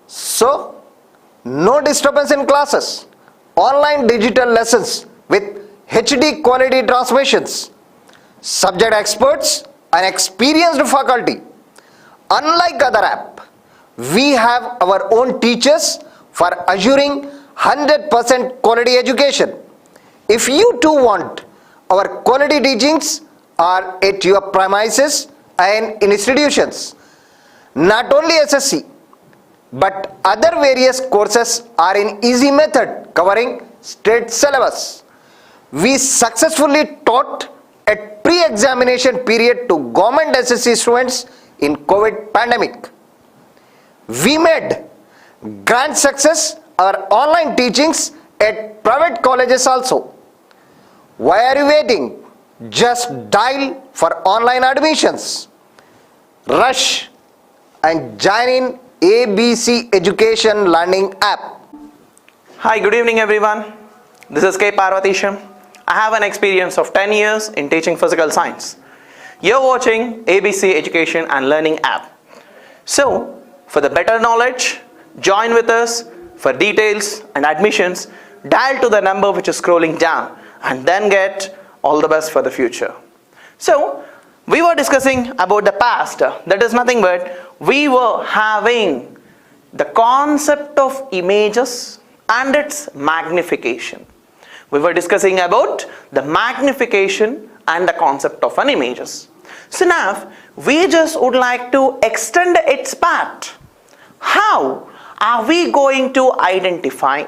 So, no disturbance in classes, online digital lessons with HD quality transmissions, subject experts and experienced faculty. Unlike other app, we have our own teachers for assuring 100% quality education. If you too want our quality teachings are at your premises and institutions, not only SSC, but other various courses are in easy method covering state syllabus. We successfully taught at pre-examination period to government SSC students in COVID pandemic. We made grand success our online teachings at private colleges also. Why are you waiting? Just dial for online admissions. Rush and join in ABC Education Learning app. Hi, good evening everyone. This is K. Parvatisham. I have an experience of 10 years in teaching physical science. You're watching ABC Education and Learning app. So, for the better knowledge, join with us. For details and admissions, dial to the number which is scrolling down and then get all the best for the future. So, we were discussing about the past. That is nothing but we were having the concept of images and its magnification. We were discussing about the magnification and the concept of an images. So now we just would like to extend its part. How are we going to identify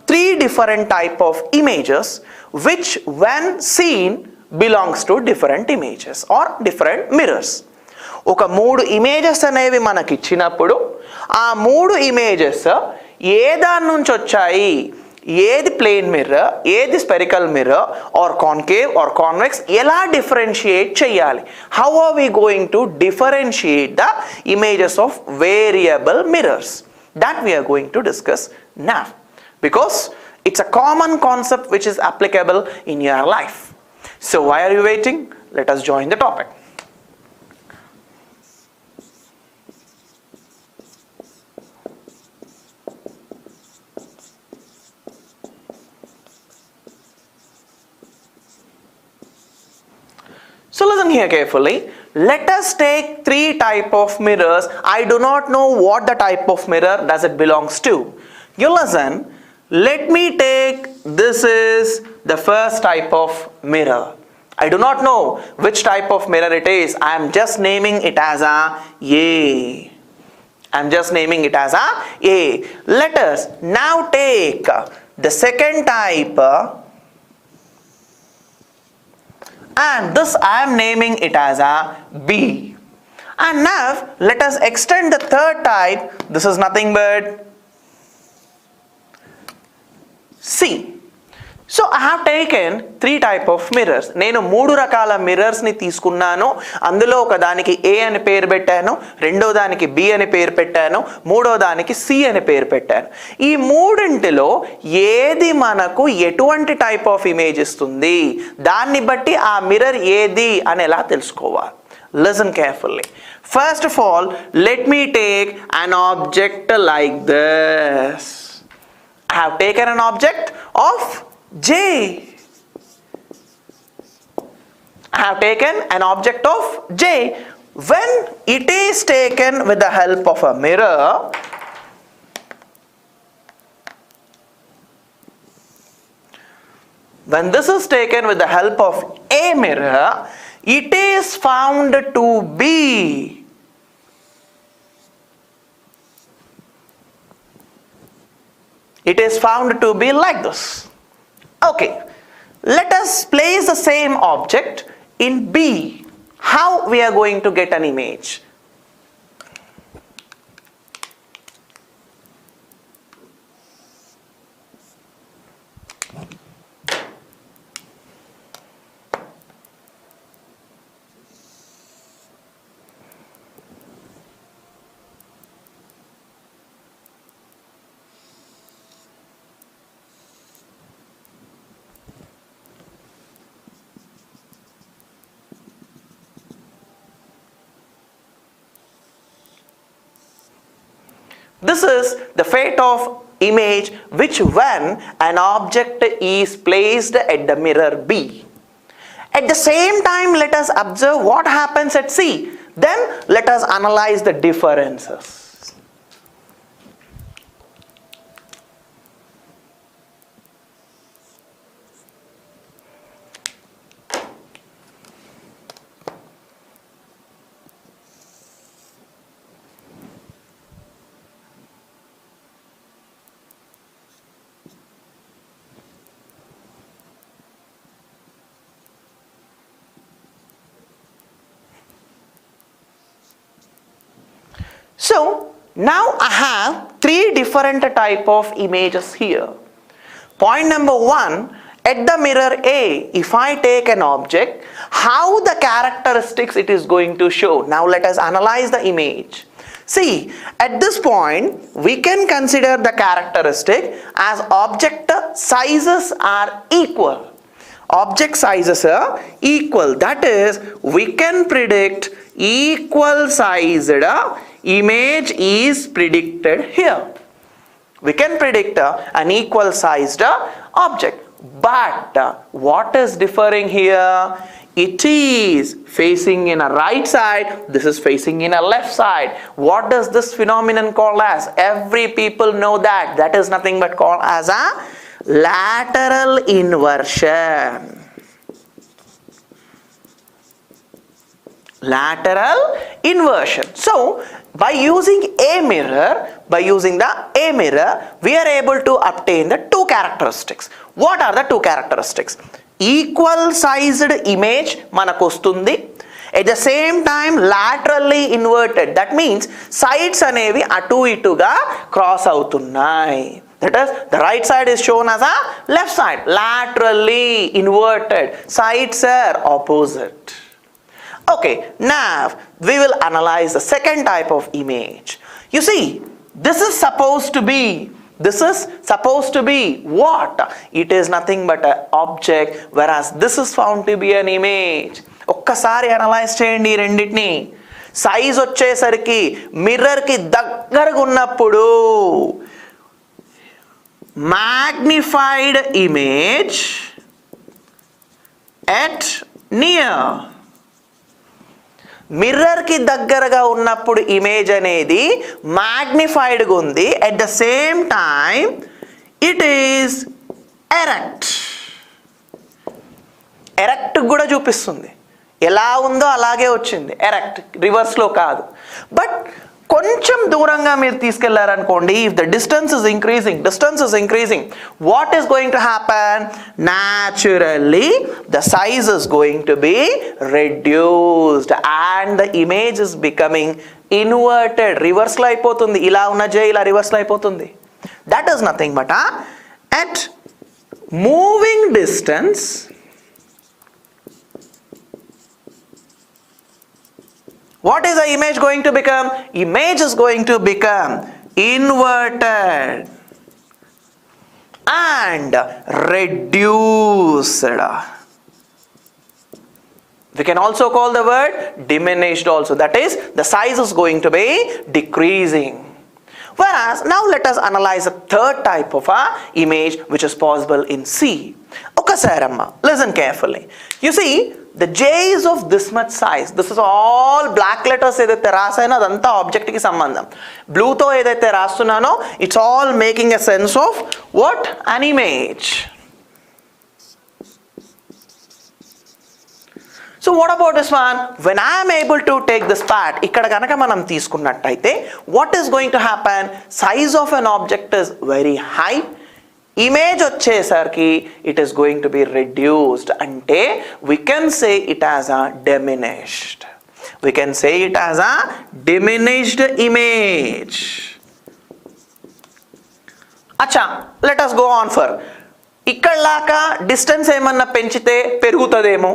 three different type of images which when seen belongs to different images or different mirrors? ఒక మూడు images అనేవి మనకి ఇచ్చినప్పుడు ఆ మూడు images ఏ దాని నుంచి వచ్చాయి, ఏది ప్లేన్ మిర్రర్, ఏది spherical mirror or concave or convex, ఎలా డిఫరెన్షియేట్ చేయాలి? How are we going to differentiate the images of variable mirrors? That we are going to discuss now, because it's a common concept which is applicable in your life. So why are you waiting? Let us join the topic. So listen here carefully. Let us take three type of mirrors. I do not know what the type of mirror does it belongs to. You listen. Let me take, this is the first type of mirror. I do not know which type of mirror it is. I am just naming it as a A. I am just naming it as a A. Let us now take the second type. And this I am naming it as a B. And now let us extend the third type. This is nothing but C. So I have taken three type of mirrors. నేను మూడు రకాల mirrors ని తీసుకున్నాను. అందులో ఒక దానికి A అని పేరు పెట్టాను, రెండో దానికి B అని పేరు పెట్టాను, మూడో దానికి C అని పేరు పెట్టాను. ఈ మూడింటిలో ఏది మనకు ఎటువంటి టైప్ ఆఫ్ ఇమేజ్ ఇస్తుంది, దాన్ని బట్టి ఆ మిర్రర్ ఏది అని ఎలా తెలుసుకోవాలి? Listen carefully. First of all, let me take an object like this. I have taken an object of J. I have taken an object of J. When it is taken with the help of a mirror, when this is taken with the help of a mirror, it is found to be like this. Okay, let us place the same object in B. How we are going to get an image? This is the fate of image which when an object is placed at the mirror B. At the same time, let us observe what happens at C. Then let us analyze the differences. So now I have three different type of images here. Point number one, at the mirror A, if I take an object, how the characteristics it is going to show. Now let us analyze the image. See, at this point, we can consider the characteristic as object sizes are equal. Object sizes are equal. That is, we can predict equal sized image is predicted here. We can predict an equal sized object. But what is differing here? It is facing in a right side, this is facing in a left side. What does this phenomenon called as? Every people know that. That is nothing but called as a lateral inversion. Lateral inversion. So by using the A mirror, we are able to obtain the two characteristics. What are the two characteristics? Equal sized image manakostundi. At the same time laterally inverted. That means sides anevi atu ituga cross avutunnai. That is, the right side is shown as a left side, laterally inverted. Sides are opposite. Okay, now we will analyze the second type of image. You see, this is supposed to be what? It is nothing but an object, whereas this is found to be an image. ఒక్కసారి analyse చేయండి ఈ రెండింటిని. Size వచ్చేసరికి మిర్రర్కి దగ్గరగా ఉన్నప్పుడు magnified image at near. Mirror కి దగ్గరగా ఉన్నప్పుడు ఇమేజ్ అనేది magnified గా ఉంది. At the same time it is erect. Erect కూడా చూపిస్తుంది. ఎలా ఉందో అలాగే వచ్చింది. ఎరెక్ట్ రివర్స్ లో కాదు. బట్ కొంచెం దూరంగా మీరు తీసుకెళ్లారనుకోండి, if the distance is increasing, what is going to happen? Naturally the size is going to be reduced and the image is becoming inverted. Reverse లో అయిపోతుంది. ఇలా ఉన్న జే ఇలా రివర్స్ లో అయిపోతుంది. That is nothing but at moving distance what is the image going to become? Image is going to become inverted and reduced. We can also call the word diminished also. That is, the size is going to be decreasing. Whereas, now let us analyze a third type of image which is possible in C. Okasaramma, listen carefully. You see, the J is of this much size. This is all black letters edaithe rasayino adanta object ki sambandham. Blue tho edaithe rastunnano, it's all making a sense of what? An image. So what about this one? When I am able to take this part, ikkada ganaka manam teeskunnattaithe, what is going to happen? Size of an object is very high. Image వచ్చేసరికి it is going to be reduced. అంటే we can say it as a diminished. We can say it as a diminished image. అచ్చా, let us go on for. ఇక్కడలాగా distance ఏమన్నా పెంచితే పెరుగుతుందేమో,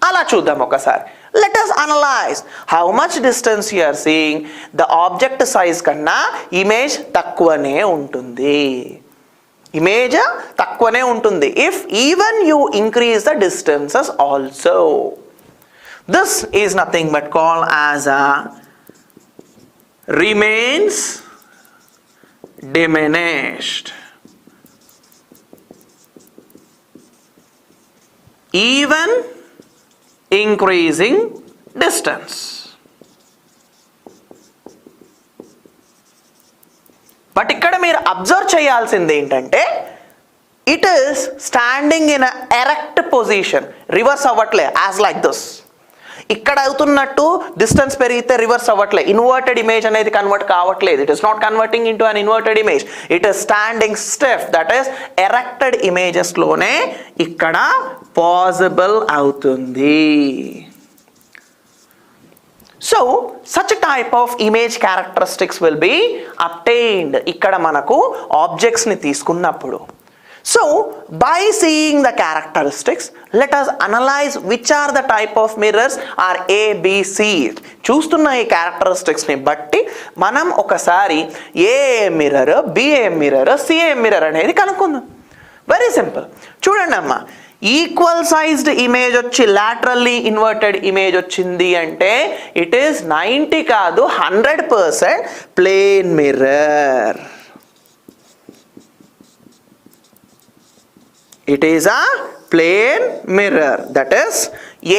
అలా చూద్దాం ఒకసారి. Let us analyze how much distance you are seeing. The object size కన్నా image తక్కువనే ఉంటుంది. Image తక్కువనే ఉంటుంది. If even you increase the distances also. This is nothing but called as a remains diminished. Even increasing distance. But ఇక్కడ మీరు observe చేయాల్సింది ఏంటంటే it is standing in erect position, reverse అవ్వట్లే యాజ్ లైక్ దిస్. ఇక్కడ అవుతున్నట్టు distance పెరిగితే reverse అవ్వట్లే, inverted image అనేది కన్వర్ట్ కావట్లేదు. It is not converting into an inverted image, it is standing stiff. That is erected ఇమేజెస్లోనే ఇక్కడ పాసిబుల్ అవుతుంది. So such a type of image characteristics will be obtained ఇక్కడ మనకు ఆబ్జెక్ట్స్ని తీసుకున్నప్పుడు. So by seeing the characteristics, let us analyze which are the type of mirrors are A, B, C. చూస్తున్న ఈ క్యారెక్టరిస్టిక్స్ని బట్టి మనం ఒకసారి A mirror, B mirror, C mirror అనేది కనుక్కుందాం. Very simple. చూడండి అమ్మా, ఈక్వల్ సైజ్డ్ ఇమేజ్ వచ్చి లాటరల్లీ ఇన్వర్టెడ్ ఇమేజ్ వచ్చింది అంటే ఇట్ ఈస్ 90 కాదు 100% plane mirror. It is a plane mirror. That is,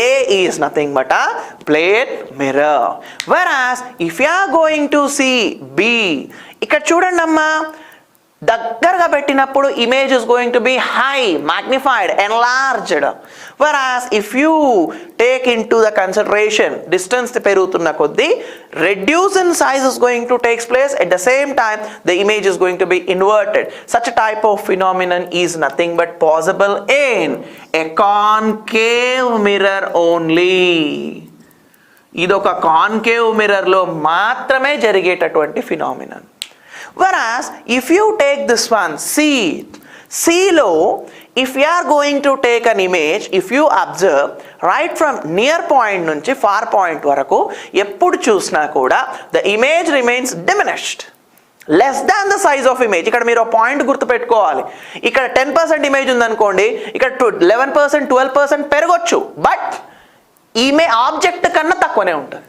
A is nothing but a plane mirror. Whereas, if you are going to see B, ఇక్కడ చూడండి అమ్మా, దగ్గరగా పెట్టినప్పుడు image is going to B high, magnified, enlarged. whereas if you take into the consideration distance పెరుగుతున్న కొద్దీ reduce in size is going to take place. At the same time the image is going to be inverted. Such a type of phenomenon is nothing but possible in a concave mirror only. ఇదొక concave మిర్రర్లో మాత్రమే జరిగేటటువంటి phenomenon. Whereas if you take this one C లో if you are going to take an image, if you observe right from near point నుంచి far point వరకు ఎప్పుడు చూసినా కూడా the image remains diminished, less than the size of image. ఇక్కడ మీరు point గుర్తుపెట్టుకోవాలి, ఇక్కడ 10% ఇమేజ్ ఉందనుకోండి, ఇక్కడ 11%, 12% పెరగొచ్చు, బట్ ఈమె ఆబ్జెక్ట్ కన్నా తక్కువనే ఉంటుంది.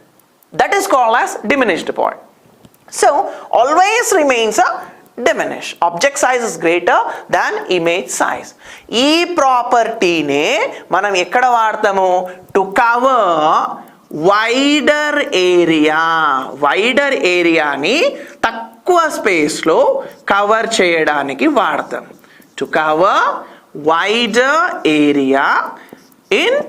That is called as diminished point. So always remains a diminished. Object size is greater than image size. ఈ ప్రాపర్టీనే మనం ఎక్కడ వాడతాము? To cover wider area. Wider ఏరియాని తక్కువ స్పేస్లో కవర్ చేయడానికి వాడతాం. To cover wider area in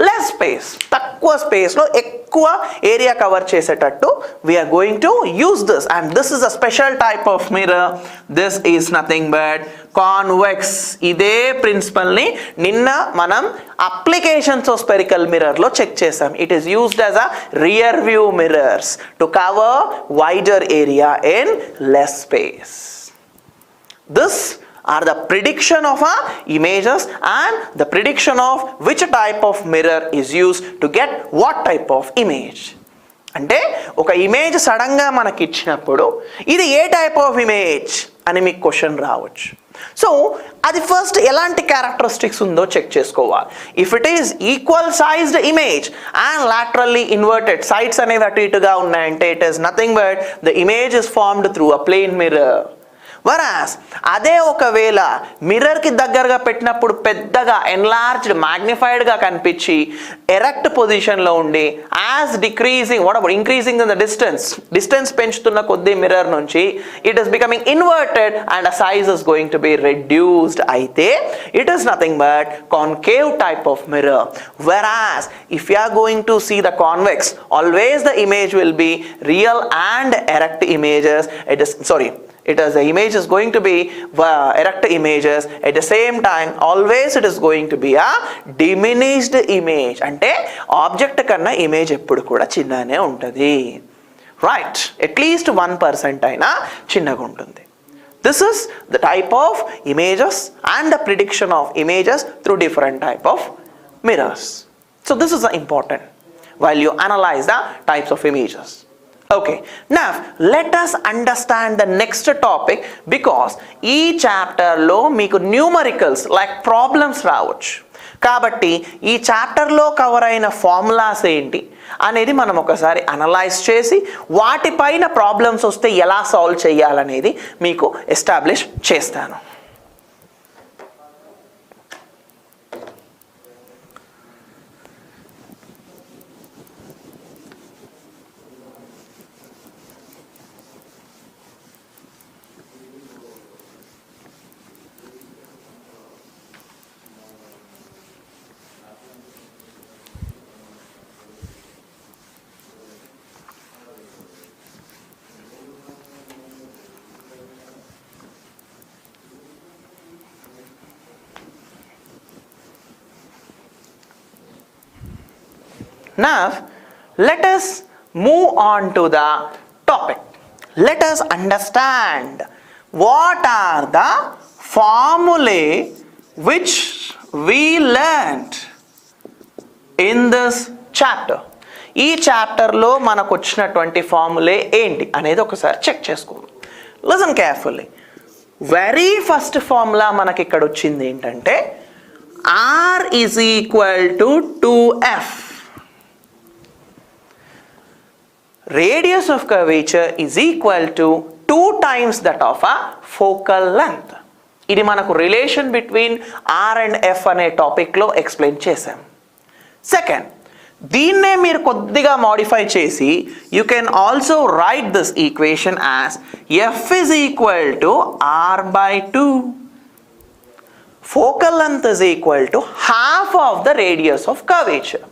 less space. తక్కువ స్పేస్లో ఎక్కువ ఏరియా కవర్ చేసేటట్టు we are going to use this, and this is a special type of mirror. This is nothing but convex. ఇదే ప్రిన్సిపల్ని నిన్న మనం అప్లికేషన్స్ ఆఫ్ స్పెరికల్ మిర్రర్లో చెక్ చేసాం. It is used as a rear view mirrors to cover wider area in less space. This are the prediction of images and the prediction of which type of mirror is used to get what type of image. అంటే ఒక image సడన్గా మనకి ఇచ్చినప్పుడు ఇది ఏ type of image అని మీకు question రావచ్చు. So అది ఫస్ట్ ఎలాంటి క్యారెక్టరిస్టిక్స్ ఉందో చెక్ చేసుకోవాలి. If it is equal sized image and laterally inverted, sides అనేవి అటు ఇటుగా ఉన్నాయంటే it is nothing but the image is formed through a plane mirror. whereas అదే ఒకవేళ మిర్రర్కి దగ్గరగా పెట్టినప్పుడు పెద్దగా ఎన్లార్జ్డ్, మ్యాగ్నిఫైడ్గా కనిపించి ఎరెక్ట్ పొజిషన్లో ఉండి as decreasing increasing in the distance పెంచుతున్న కొద్దీ మిర్రర్ నుంచి it is becoming inverted and a size is going to be reduced. అయితే it is nothing but concave type of mirror. whereas if you are going to see the convex, always the image will be real and erect images. It is the image is going to be erect images. At the same time always it is going to be a diminished image. అంటే object కన్నా image ఎప్పుడు కూడా చిన్ననే ఉంటుంది, right? At least 1% అయినా చిన్నగా ఉంటుంది. This is the type of images and the prediction of images through different type of mirrors. So this is important while you analyze the types of images. Okay, now let us understand the next topic, because ఈ chapter లో మీకు numericals like problems రావచ్చు. కాబట్టి ఈ చాప్టర్లో cover అయిన formulas ఏంటి అనేది మనం ఒకసారి అనలైజ్ చేసి వాటిపైన ప్రాబ్లమ్స్ వస్తే ఎలా సాల్వ్ చేయాలనేది మీకు ఎస్టాబ్లిష్ చేస్తాను. Now, let us move on to the topic. Let us understand what are the formulae which we learned in this chapter. ఈ చాప్టర్లో మనకు వచ్చినటువంటి ఫార్ములే ఏంటి అనేది ఒకసారి చెక్ చేసుకోండి. Listen carefully. Very first formula మనకి ఇక్కడ వచ్చింది ఏంటంటే R is equal to 2F. Radius of curvature is equal to 2 times that of a focal length. ఇది మనకు relation between R and F అనే టాపిక్లో ఎక్స్ప్లెయిన్ చేసాం. సెకండ్, దీన్నే మీరు కొద్దిగా మాడిఫై చేసి you can also right this equation as F is equal to R by 2. Focal length is equal to half of the radius of curvature.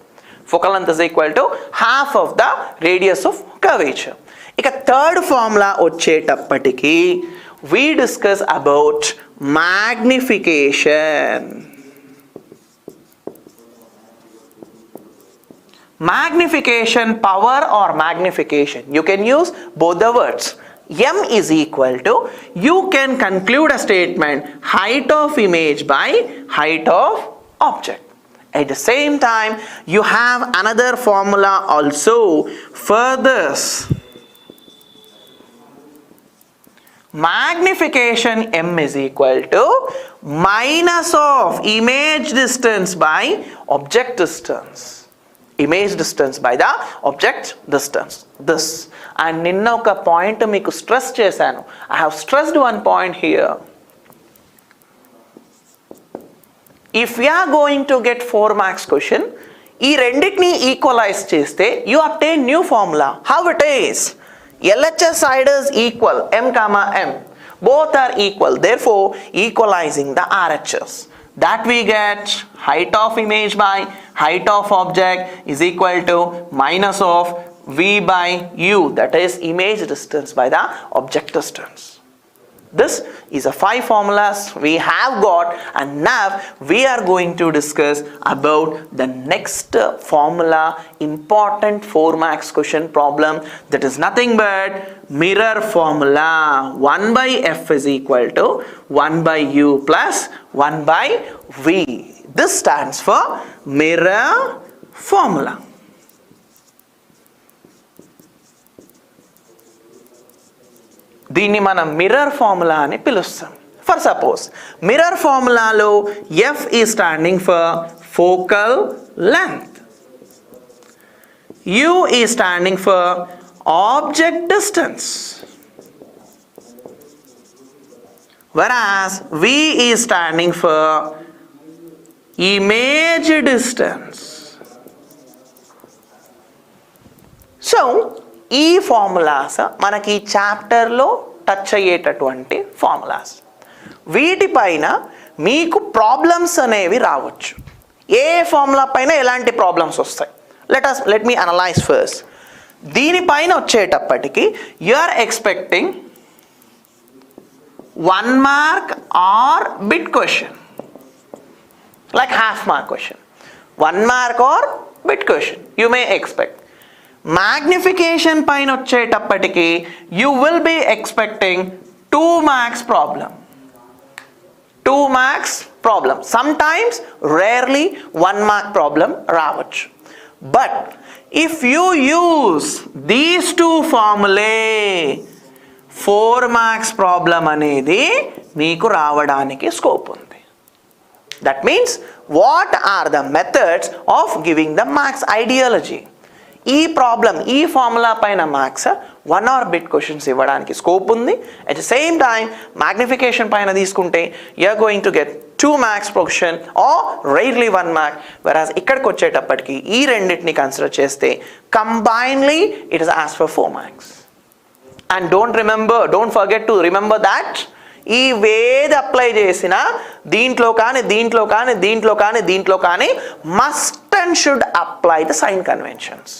Focal length is equal to half of the radius of curvature. ఇక third formula వచ్చేటప్పటికి we discuss about magnification. Magnification power or magnification, you can use both the words. M is equal to, you can conclude a statement, height of image by height of object. At the same time, you have another formula also for this. Magnification M is equal to minus of image distance by object distance. Image distance by the object distance. This. And నిన్న ఒక point మీకు stress చేశాను. I have stressed one point here. If we are going to get 4 marks question, ఈ రెండింటిని equalise చేస్తే you obtain new formula. How it is? LHS side is equal, M comma M. Both are equal. Therefore, equalizing the RHS. That we get height of image by height of object is equal to minus of V by U, that is image distance by the object distance. This is a 5 formulas we have got, and now we are going to discuss about the next formula, important 4 marks question problem, that is nothing but mirror formula. 1 by F is equal to 1 by U plus 1 by V. This stands for mirror formula. దీన్ని మనం mirror formula అని పిలుస్తాం. For suppose mirror ఫార్ములాలో F is standing for focal length, U is standing for object distance, whereas V is standing for image distance. So ఈ formulas మనకి ఈ చాప్టర్లో touch అయ్యేటటువంటి ఫార్ములాస్. వీటిపైన మీకు ప్రాబ్లమ్స్ అనేవి రావచ్చు. ఏ ఫార్ములా పైన ఎలాంటి ప్రాబ్లమ్స్ వస్తాయి, లెట్ మీ అనలైజ్ ఫస్ట్. దీనిపైన వచ్చేటప్పటికి you are expecting 1 mark or bit question, like half mark question. 1 mark or bit question you may expect. Magnification పైన వచ్చేటప్పటికి you will be expecting 2 marks problem. 2 marks problem. Sometimes, rarely 1 mark problem రావచ్చు. But if you use these 2 formulae, 4 marks problem అనేది మీకు రావడానికి scope ఉంది. That means what are the methods of giving the marks ideology. ఈ problem ఈ formula పైన marks 1 or bit questions ఇవ్వడానికి scope ఉంది. At the same time magnification పైన తీసుకుంటే you are going to get 2 marks per question or rarely 1 mark, whereas ఇక్కడికి వచ్చేటప్పటికి ఈ రెండింటిని కన్సిడర్ చేస్తే combinedly it is asked for 4 marks. And don't forget to remember that ఈ వేది అప్లై చేసిన దీంట్లో కానీ must and should apply the sign conventions.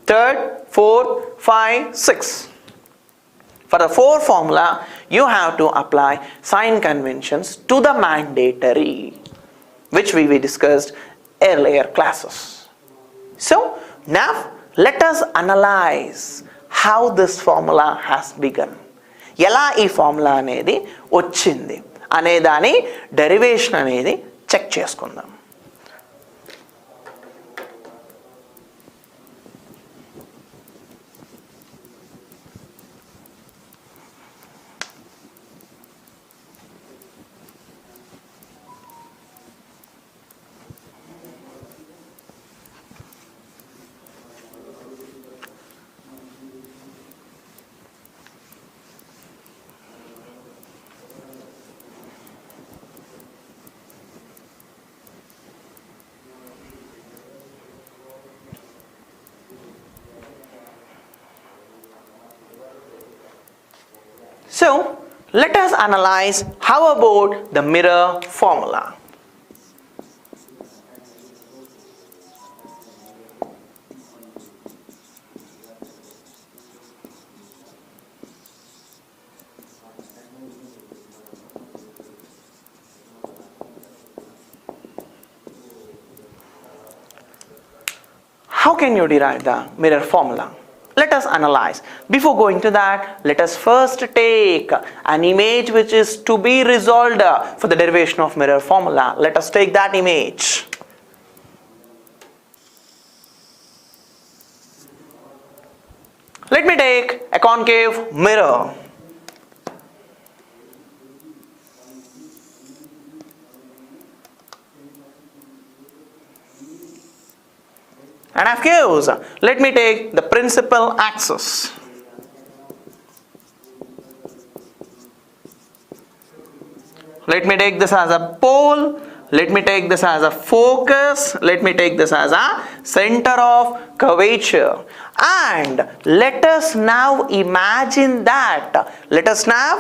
3rd, 4th, 5, 6. For the 4 formula, you have to apply sign conventions to the mandatory, which we discussed earlier classes. So now let us analyze how this formula has begun. ఎలా ఈ formula అనేది వచ్చింది అనే దాని derivation అనేది check చేసుకుందాం. So let us analyze how about the mirror formula. How can you derive the mirror formula? Let us analyze. Before going to that, let us first take an image which is to be resolved for the derivation of mirror formula. Let us take that image. Let me take a concave mirror. And of course, let me take the principal axis. Let me take this as a pole. Let me take this as a focus. Let me take this as a center of curvature. And let us now imagine that. Let us now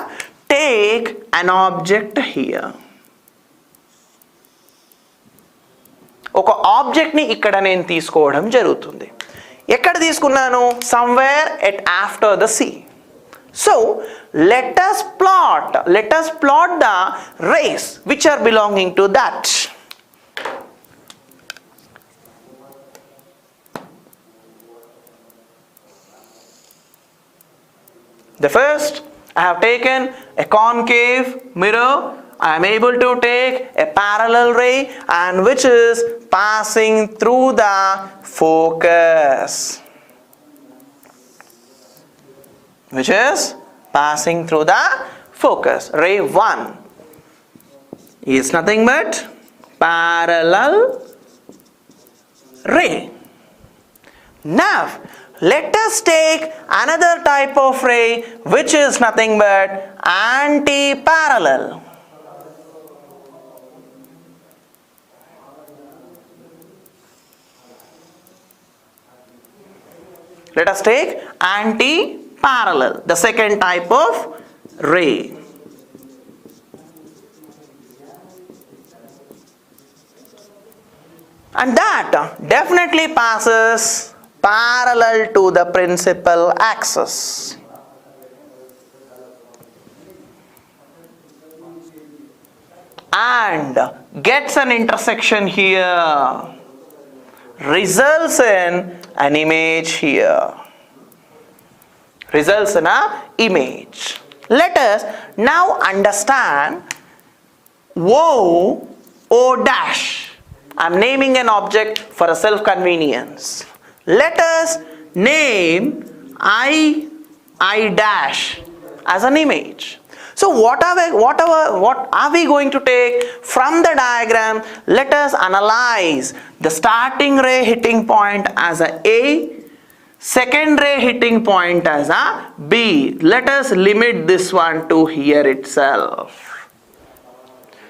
take an object here. ఒక ఆబ్జెక్ట్ని ఇక్కడ నేను తీసుకోవడం జరుగుతుంది. ఎక్కడ తీసుకున్నాను? Somewhere at after the C. So let us plot the rays which are belonging to that. The first, I have taken a concave mirror. I am able to take a parallel ray and which is passing through the focus. Which is passing through the focus. Ray 1 is nothing but parallel ray. Now let us take another type of ray which is nothing but anti-parallel. Let us take anti-parallel, the second type of ray. And that definitely passes parallel to the principal axis. And gets an intersection here. Results in an image here. Results in an image. Let us now understand O dash. I am naming an object for a self-convenience. Let us name I dash as an image. So what are we going to take from the diagram? Let us analyze the starting ray hitting point as A, second ray hitting point as a B. Let us limit this one to here itself.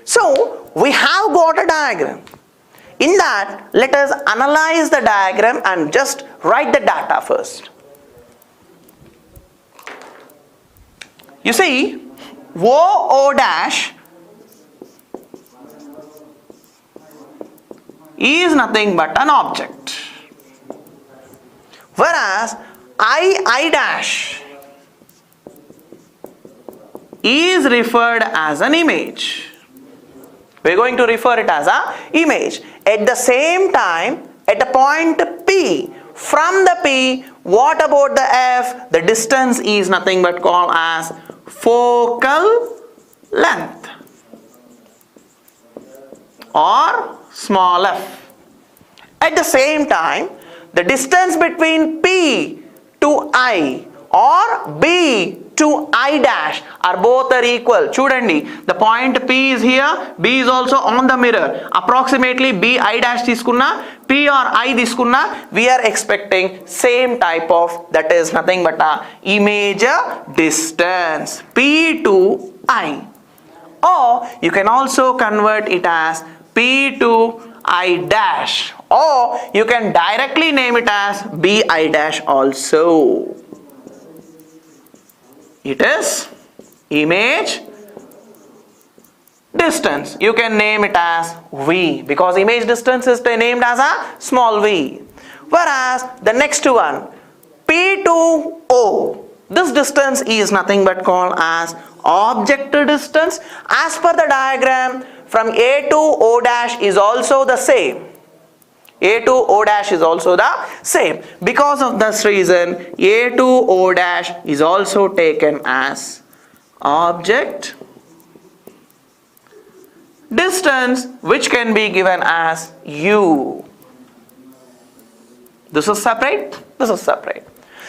So we have got a diagram. In that, let us analyze the diagram and just write the data first. You see, OO dash is nothing but an object, whereas I dash is referred as an image. We're going to refer it as an image. At the same time, at a point P, from the P, what about the F? The distance is nothing but called as focal length or small f. At the same time, the distance between P to I or B to I dash are both are equal. Chudandi, the point P is here, B is also on the mirror. Approximately B I dash తీసుకున్నా, P or I తీసుకున్నా, we are expecting same type of, that is nothing but a image distance P to I. Or you can also convert it as P to I dash, or you can directly name it as B I dash also. It is image distance. You can name it as V, because image distance is named as a small v. Whereas the next one, P to O, this distance is nothing but called as object distance. As per the diagram, from A to O dash is also the same. A to O dash is also the same. Because of this reason, A to O dash is also taken as object distance, which can be given as U. This is separate, this is separate.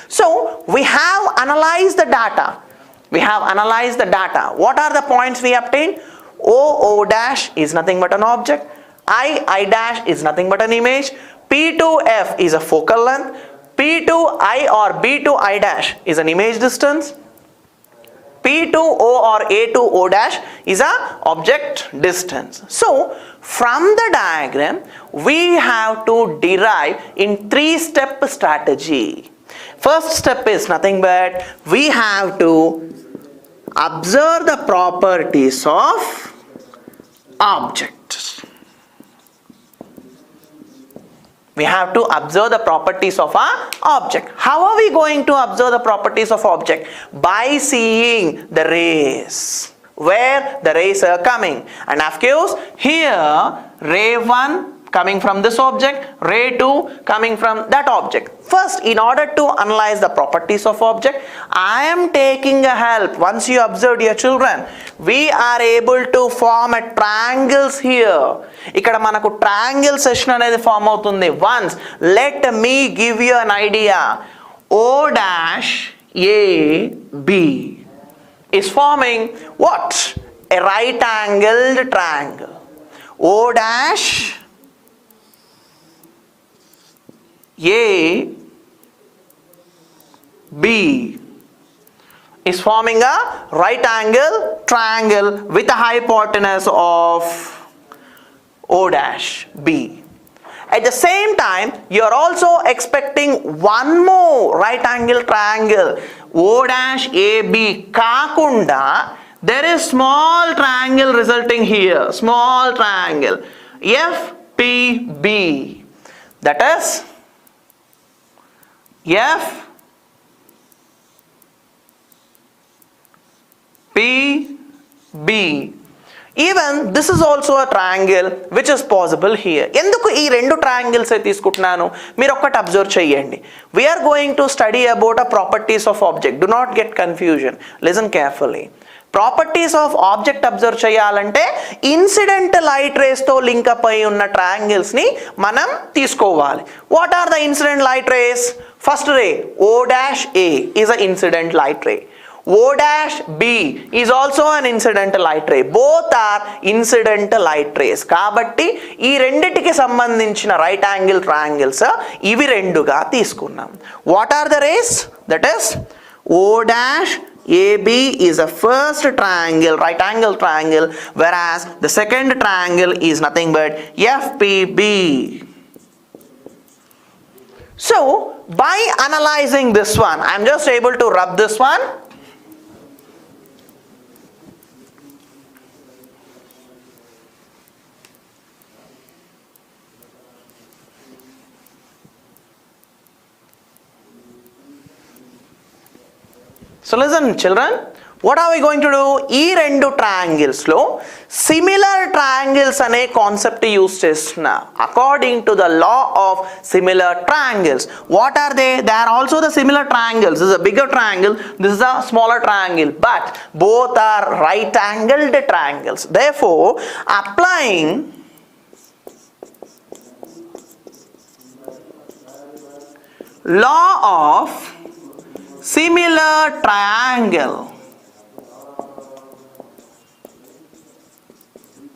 So we have analyzed the data. We have analyzed the data. What are the points we obtained? O dash is nothing but an object. I dash is nothing but an image. P to F is a focal length. P to I or B to I dash is an image distance. P to O or A to O dash is a object distance. So from the diagram, we have to derive in 3-step strategy. First step is nothing but we have to observe the properties of object. We have to observe the properties of an object. How are we going to observe the properties of object? By seeing the rays, where the rays are coming. And of course, here ray 1 coming from this object, ray 2 coming from that object. First, in order to analyze the properties of object, I am taking a help. Once you observe, dear children, we are able to form a triangles here. ఇక్కడ మనకు triangle section అనేది form అవుతుంది. Once, let me give you an idea. O dash A B is forming what? A right angled triangle. O dash A B is forming a right angle triangle with a hypotenuse of O dash B. At the same time, you are also expecting one more right angle triangle, O dash AB kakunda. There is small triangle resulting here, small triangle FPB. That is FPB. Even this is also a triangle which is possible here. ఎందుకు ఈ రెండు triangles తీసుకుంటున్నాను మీరు ఒక్కటి observe చేయండి. We are going to study about a properties of object. Do not get confusion. Listen carefully. Properties of object observe చేయాలంటే incident light race తో link up అయి ఉన్న ట్రయాంగిల్స్ ని మనం తీసుకోవాలి. What are the incident light rays? First ray O dash A is a incident light ray. O dash B is also an incidental light ray. Both are incidental light rays. కాబట్టి ఈ రెండిటికి సంబంధించిన right angle triangles ఇవి రెండుగా తీసుకున్నాం. What are the rays? That is O dash AB is a first triangle, right angle triangle, whereas the second triangle is nothing but FPB. So by analyzing this one, I am just able to rub this one. So listen children, what are we going to do? ఈ రెండు triangles లో similar triangles అనే concept use చేస్తున్నా. According to the law of similar triangles. What are they? They are also the similar triangles. This is a bigger triangle, this is a smaller triangle, but both are right angled triangles. Therefore, applying law of similar triangle,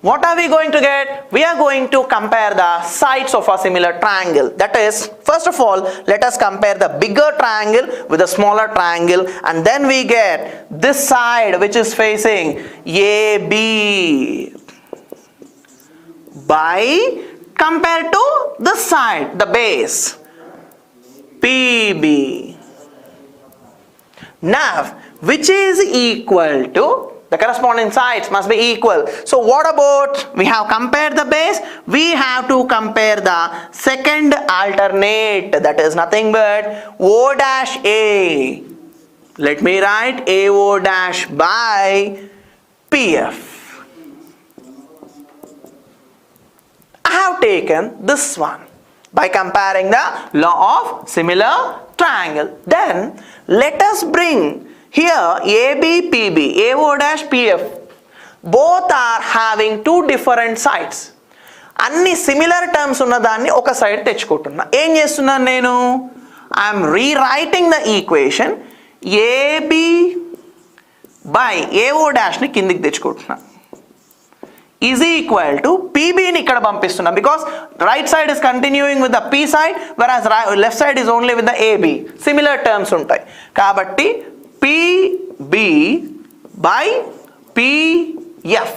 what are we going to get? We are going to compare the sides of a similar triangle. That is, first of all, let us compare the bigger triangle with the smaller triangle, and then we get this side which is facing AB by compared to this side, the base PB. Now, which is equal to, the corresponding sides must be equal. So what about, we have compared the base, we have to compare the second alternate, that is nothing but O dash A. Let me write AO dash by PF. I have taken this one by comparing the law of similar triangle. Then let us bring here AB, PB, AO dash PF. Both are having two different sides. అన్ని similar terms ఉన్న దాన్ని ఒక side తెచ్చుకుంటున్నా. ఏం చేస్తున్నాను నేను? I'm rewriting the equation AB by AO డాష్ని కిందికి తెచ్చుకుంటున్నా is equal to PB ని ఇక్కడ పంపిస్తున్నా, because right side is continuing with the P side, whereas left side is only with the AB. Similar terms ఉంటాయి కాబట్టి PB by PF.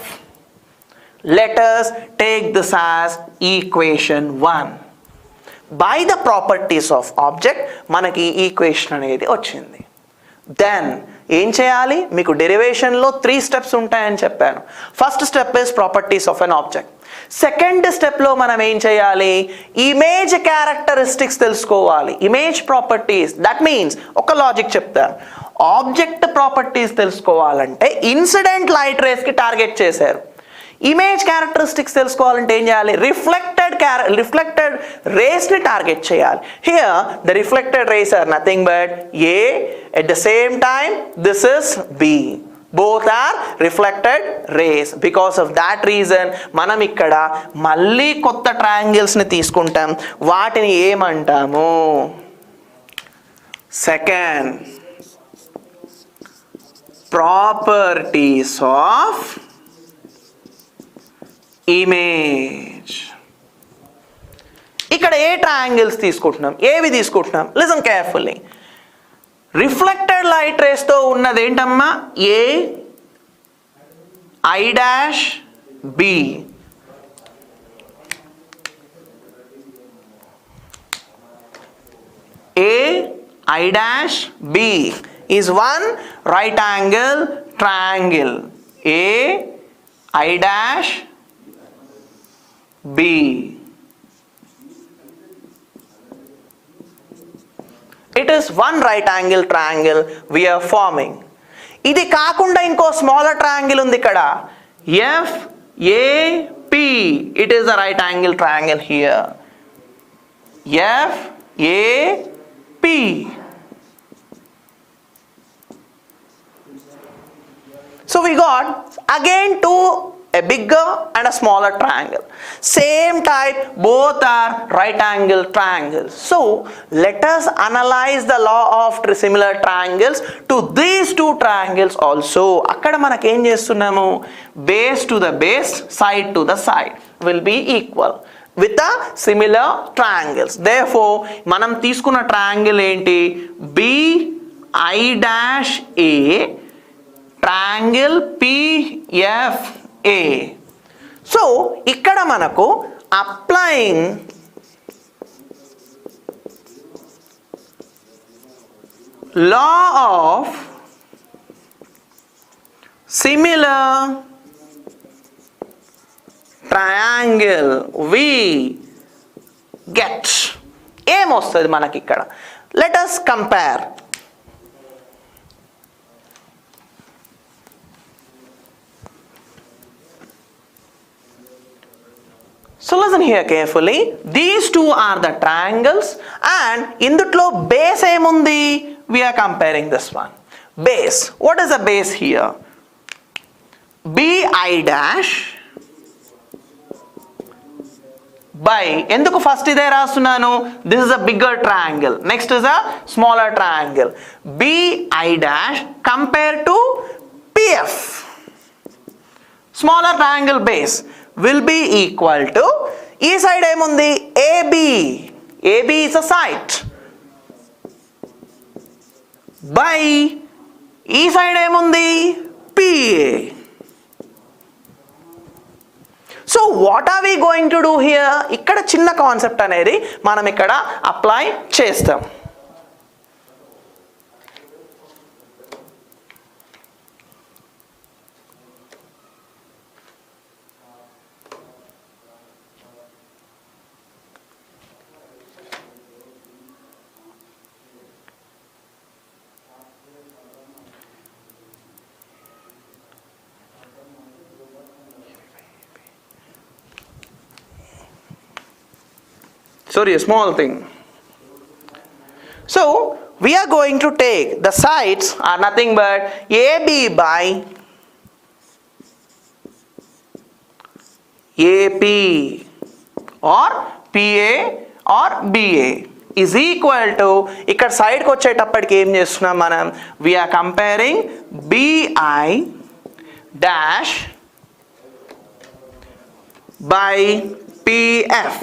Let us take this as equation 1. By the properties of object మనకి equation అనేది వచ్చింది. Then ఏం చేయాలి? మీకు డెరివేషన్లో 3 steps ఉంటాయని చెప్పాను. First step is properties of an object. Second స్టెప్లో మనం ఏం చేయాలి? ఇమేజ్ క్యారెక్టరిస్టిక్స్ తెలుసుకోవాలి. ఇమేజ్ ప్రాపర్టీస్, దట్ మీన్స్ ఒక లాజిక్ చెప్తాను. ఆబ్జెక్ట్ ప్రాపర్టీస్ తెలుసుకోవాలంటే ఇన్సిడెంట్ లైట్ రేస్కి టార్గెట్ చేశారు. ఇమేజ్ క్యారెక్టరిస్టిక్స్ తెలుసుకోవాలంటే ఏం చేయాలి? రిఫ్లెక్టెడ్ రేస్ ని టార్గెట్ చేయాలి. Here the reflected rays are nothing but A, at the same time this is B. Both are reflected rays. Because of that reason మనం ఇక్కడ మళ్ళీ కొత్త ట్రయాంగిల్స్ ని తీసుకుంటాం. వాటిని ఏమంటాము? Second, properties of image. ఇక్కడ ఏ ట్రయాంగిల్స్ తీసుకుంటున్నాం? ఏవి తీసుకుంటున్నాం? Listen carefully. Reflected light race తో ఉన్నది ఏంటమ్మా? A, I dash B. A, I dash B is one right angle triangle. A, I dash B. It is one right angle triangle we are forming. ఇది కాకుండా ఇంకో smaller triangle ఉంది ఇక్కడ. FAP. It is a right angle triangle here. FAP. So we got again two a bigger and a smaller triangle. Same type, both are right angle triangles. So let us analyze the law of similar triangles to these two triangles also. అక్కడ మనకి ఏం చేస్తున్నాము, base to the base, side to the side will be equal with the similar triangles. Therefore మనం తీసుకున్న triangle ఏంటి, BI dash A triangle PFA. So ఇక్కడ మనకు applying law of similar triangle we get ఏమొస్తుంది మనకి ఇక్కడ. Let us compare. So listen here carefully. These two are the triangles and ఇందుట్లో base ఏముంది, we are comparing this one. Base, what is the base here? BI dash by, ఎందుకు first ఇదే రాస్తున్నాను, this is a bigger triangle, next is a smaller triangle. BI dash compared to PF, smaller triangle base, will be equal to, ఈ side ఏముంది, AB, AB is a side, by ఈ side ఏముంది, PA. So what are we going to do here, ఇక్కడ చిన్న concept అనేది మనం ఇక్కడ apply చేస్తాం. Sorry, a small thing. So we are going to take the sides are nothing but AB by AP or PA or BA is equal to, ఇక్కడ సైడ్కి వచ్చేటప్పటికి ఏం చేస్తున్నాం మనం, we are comparing BI dash by PF.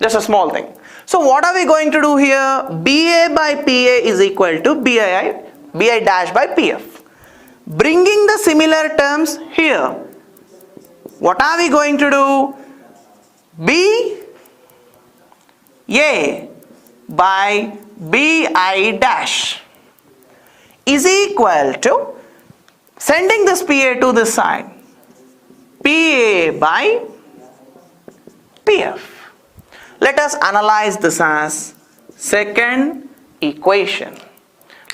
Just a small thing. So what are we going to do here? BA by PA is equal to BI dash by PF. Bringing the similar terms here. What are we going to do? BA by BI dash is equal to, sending this PA to this side, PA by PF. Let us analyze this as second equation.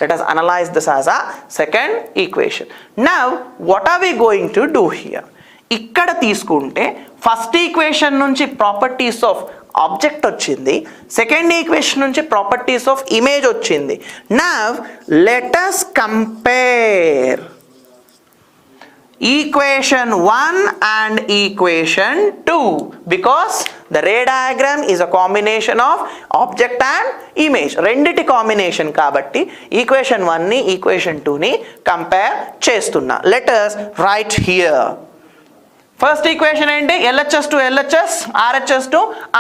Let us analyze this as a second equation. Now what are we going to do here? ఇక్కడ తీసుకుంటే first equation నుంచి properties of object వచ్చింది, second equation నుంచి properties of image వచ్చింది. Now let us compare equation 1 and equation 2 because the ray diagram is a combination of object and image, రెండిటి combination కాబట్టి equation 1 ని equation 2 ని compare చేస్తున్నా. let us write here. First equation ఏంటి, LHS to LHS, RHS to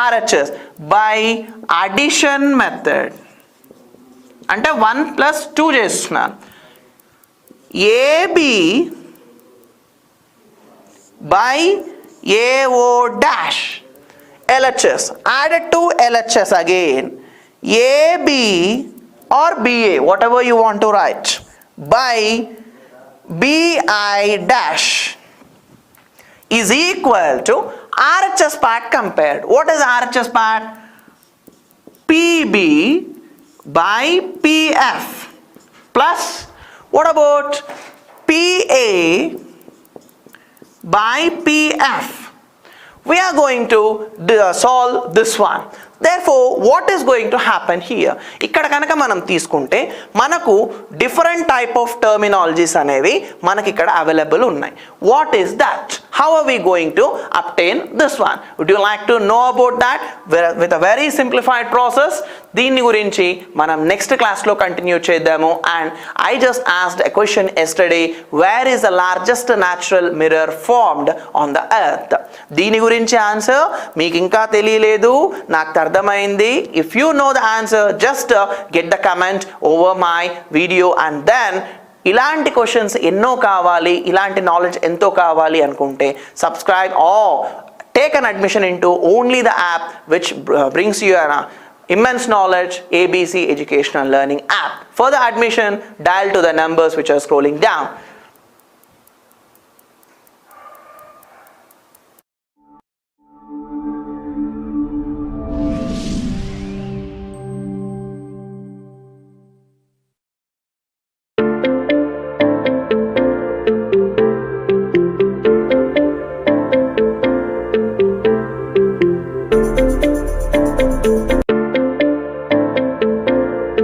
RHS by addition method, అంటే 1 plus 2 చేస్తున్నాను. AB by AO dash LHS added to LHS again, AB or BA, whatever you want to write, by BI dash is equal to RHS part compared. What is RHS part? PB by PF plus, what about PA by PF? We are going to solve this one. Therefore, what is going to happen here? ఇక్కడ కనుక మనం తీసుకుంటే మనకు different type of terminologies అనేవి మనకి ఇక్కడ available ఉన్నాయి. What is that? How are we going to obtain this one? Would you like to know about that with a very simplified process? దీని గురించి మనం నెక్స్ట్ క్లాస్లో కంటిన్యూ చేద్దాము. And I just asked a question yesterday, where is the largest natural mirror formed on the earth? దీని గురించి answer మీకు ఇంకా తెలియలేదు, నాకు అర్థమైంది. If you know the answer, just get the comment over my video. And then ఇలాంటి questions ఎన్నో కావాలి, ఇలాంటి నాలెడ్జ్ ఎంతో కావాలి అనుకుంటే subscribe R take an admission into only the app which brings you an immense knowledge ABC educational learning app. For the admission, dial to the numbers which are scrolling down.